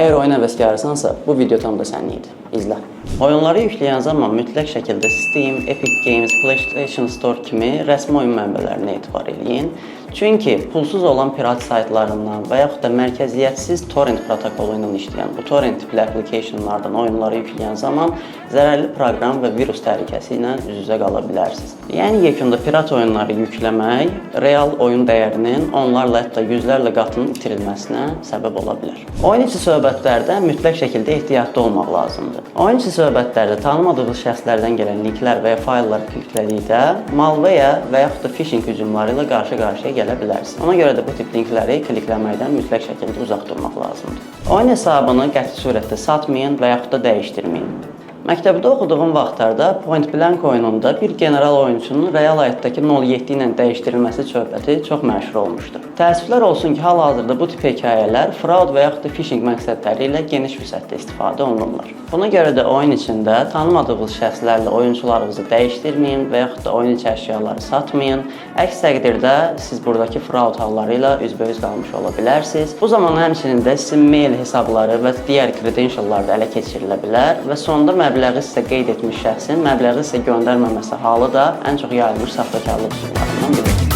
Əgər oyun həvəskarsansa, bu video tam da sənin idi. İzlə. Oyunları yükləyən zaman mütləq şəkildə Steam, Epic Games, PlayStation Store kimi rəsmi oyun mənbələrinə etibar edin. Çünki pulsuz olan pirat saytlarından və yaxud da mərkəziyyətsiz torrent protokolu ilə işləyən bu torrent tipli applicationlardan oyunları yükləyən zaman zərərli proqram və virus təhlükəsi ilə üz-üzə qala bilərsiniz. Yəni yekunda pirat oyunları yükləmək real oyun dəyərinin onlarla hətta yüzlərlə qatının itirilməsinə səbəb ola bilər. Oyun içi söhbətlərdə mütləq şəkildə ehtiyatlı olmaq lazımdır. Oyun içi söhbətlərdə tanımadığınız şəxslərdən gələn linklər və ya fayllar kliklədikdə malware və yaxud da phishing hücumları ilə qarşı-qarşıya gələ bilərsiniz. Ona görə də bu tip linkləri klikləməkdən mütləq şəkildə uzaq durmaq lazımdır. Oyun hesabını qəti surətdə satmayın və yaxud da dəyişdirməyin. Məktəbdə oxuduğum vaxtlarda Point Blank oyununda bir general oyunçunun real həyatdakı 07 ilə dəyişdirilməsi söhbəti çox məşhur olmuşdur. Təəssüflər olsun ki, hal-hazırda bu tip hekayələr fraud və yaxud da phishing məqsədləri ilə geniş vüsətdə istifadə olunurlar. Buna görə də oyun içində tanımadığınız şəxslərlə oyunçularınızı dəyişdirməyin və yaxud da oyun içi əşyaları satmayın. Əks təqdirdə siz buradakı fraud halları ilə üzbəüz qalmış ola bilərsiniz. Bu zaman həmçinin də sizin mail hesabları və digər credentiallar da ələ keçirilə bilər və sonda məbləği sizə qeyd etmiş şəxsin məbləği sizə göndərməməsi halı da ən çox yayılmış saxtakarlıq üsullarından biridir.